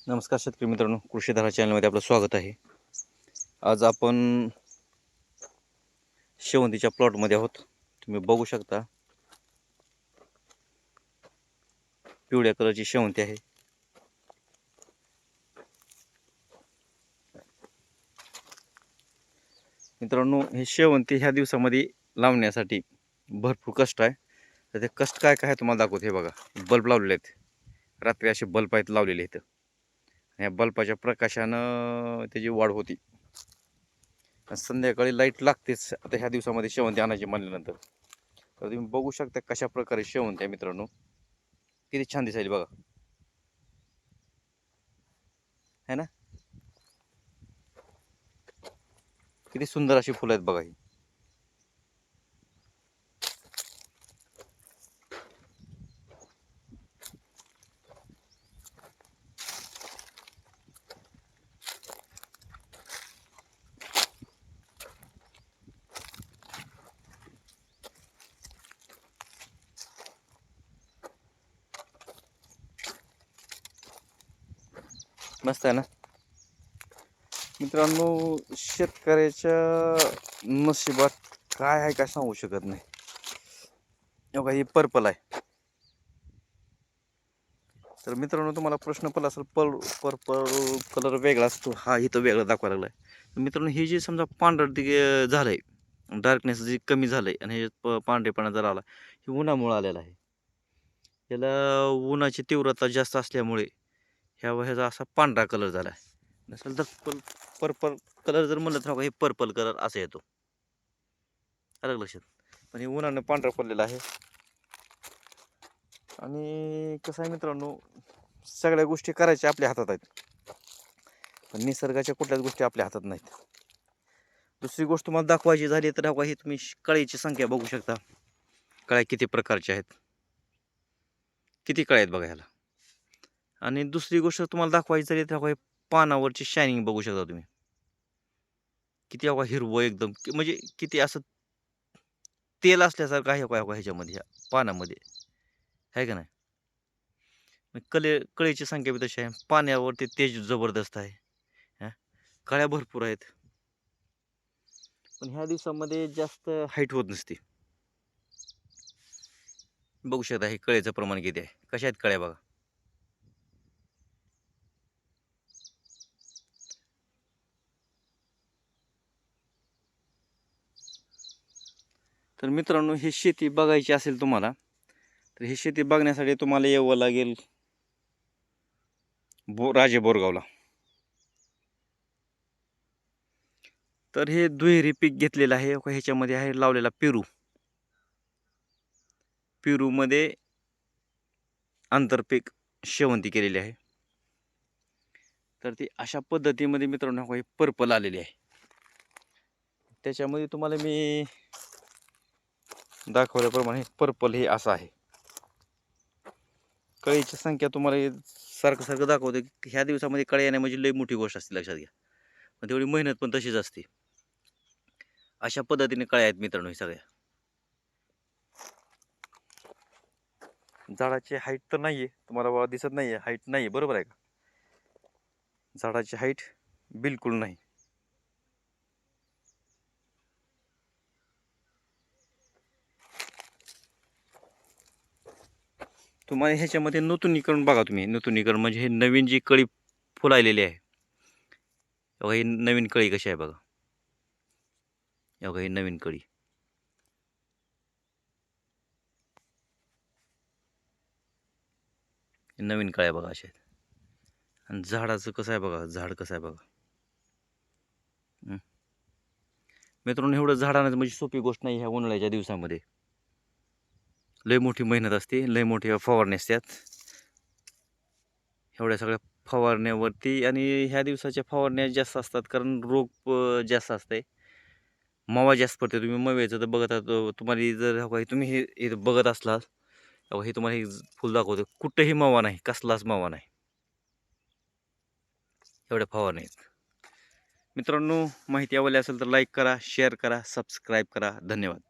नमस्कार शेतकरी मित्रांनो, कृषीधारा चॅनलमध्ये आपलं स्वागत आहे. आज आपण शेवंतीच्या प्लॉटमध्ये आहोत. तुम्ही बघू शकता पिवळ्या कलरची शेवंती आहे. मित्रांनो, हे शेवंती ह्या दिवसामध्ये लावण्यासाठी भरपूर कष्ट आहे. तर ते कष्ट काय काय तुम्हाला दाखवतो. हे बघा, बल्ब लावलेले आहेत. रात्री असे बल्ब आहेत लावलेले आहेत. ह्या बल्बाच्या प्रकाशानं त्याची वाढ होती. संध्याकाळी लाईट लागतेच आता ह्या दिवसामध्ये शेवंती आणायची म्हणल्यानंतर. तर तुम्ही बघू शकता कशा प्रकारे शेवंती आहे मित्रांनो. किती छान दिसायली बघा, है ना. किती सुंदर अशी फुलं आहेत बघा ही. मस्त आहे ना मित्रांनो. शेतकऱ्याच्या नशिबात काय आहे काय सांगू शकत नाही. बघा, ही पर्पल आहे. तर मित्रांनो, तुम्हाला प्रश्न पडला असेल, पर्पल कलर वेगळा असतो, हा इथं वेगळा दाखवायला लागलाय. तर मित्रांनो, हे जे समजा पांढरं झालंय, डार्कनेस जे कमी झालंय आणि हे पांढरेपणा जरा आला, हे उन्हामुळे आलेला आहे. याला उन्हाची तीव्रता जास्त असल्यामुळे ह्याचा असा पांढरा कलर झाला आहे. नसेल तर पर्पल कलर जर म्हणलं तर हे पर्पल कलर असा येतो. अलग लक्षात. पण हे उन्हानं पांढरा पडलेला आहे. आणि कसं आहे मित्रांनो, सगळ्या गोष्टी करायच्या आपल्या हातात आहेत, पण निसर्गाच्या कुठल्याच गोष्टी आपल्या हातात नाहीत. दुसरी गोष्ट तुम्हाला दाखवायची झाली तर हे तुम्ही कळीची संख्या बघू शकता. कळ्या किती प्रकारच्या आहेत, किती कळ्या आहेत बघा ह्याला. आणि दुसरी गोष्ट तुम्हाला दाखवायची झाली तर पानावरची शायनिंग बघू शकता तुम्ही. किती हिरवं एकदम, म्हणजे किती असं तेल असल्यासारखं आहे ह्याच्यामध्ये, ह्या पानामध्ये, आहे का नाही. कळीची संख्या बी तशी आहे. पाण्यावरती तेज जबरदस्त आहे. कळ्या भरपूर आहेत. पण ह्या दिवसामध्ये जास्त हाईट होत नसते. बघू शकता हे कळ्याचं प्रमाण किती आहे. कशा आहेत कळ्या बघा. तर मित्रांनो, ही शेती बघायची असेल तुम्हाला, तर ही शेती बघण्यासाठी तुम्हाला यावं लागेल राजे बोरगावला. तर हे दुहेरी पीक घेतलेलं आहे. ह्याच्यामध्ये आहे लावलेला पेरू. पेरूमध्ये आंतरपीक शेवंती केलेली आहे. तर ती अशा पद्धतीमध्ये मित्रांनो हे पर्पल आलेली आहे. त्याच्यामध्ये तुम्हाला मी दाखवल्याप्रमाणे पर्पल हे असं आहे. कळीची संख्या तुम्हाला सारखं दाखवते. ह्या दिवसामध्ये कळी येणे म्हणजे लई मोठी गोष्ट असते, लक्षात घ्या. पण तेवढी मेहनत पण तशीच असते. अशा पद्धतीने कळ्या आहेत मित्रांनो. हे सगळ्या झाडाची हाईट तर नाहीये, तुम्हाला बाबा दिसत नाहीये, हाईट नाही, बरोबर आहे का. झाडाची हाईट बिलकुल नाही. तुम्हाला ह्याच्यामध्ये नूतनीकरण बघा तुम्ही. नूतनीकरण म्हणजे हे नवीन जी कळी फुलायलेली आहे, बघा ही नवीन कळी कशी आहे बघा. बघा ही नवीन कळी. नवीन कळ्या बघा अशा आहेत. आणि झाडाचं कसं आहे बघा, झाड कसं आहे बघा. मित्रांनो, एवढं झाडानं म्हणजे सोपी गोष्ट नाही ह्या उन्हाळ्याच्या दिवसामध्ये. लय मोठी मेहनत असते, लय मोठी फवारणी असतात एवढ्या सगळ्या फवारण्यावरती. आणि ह्या दिवसाच्या फवारण्या जास्त असतात कारण रोग जास्त असते, मावा जास्त पडते. तुम्ही मव्याचं तर बघत आहात. तुम्हाला जर तुम्ही हे बघत असलात, हे तुम्हाला हे फुल दाखवतो, कुठंही मावा नाही, कसलाच मावा नाही, एवढ्या फवारण्या आहेत. मित्रांनो, माहिती आवडली असेल तर लाईक करा, शेअर करा, सबस्क्राईब करा. धन्यवाद.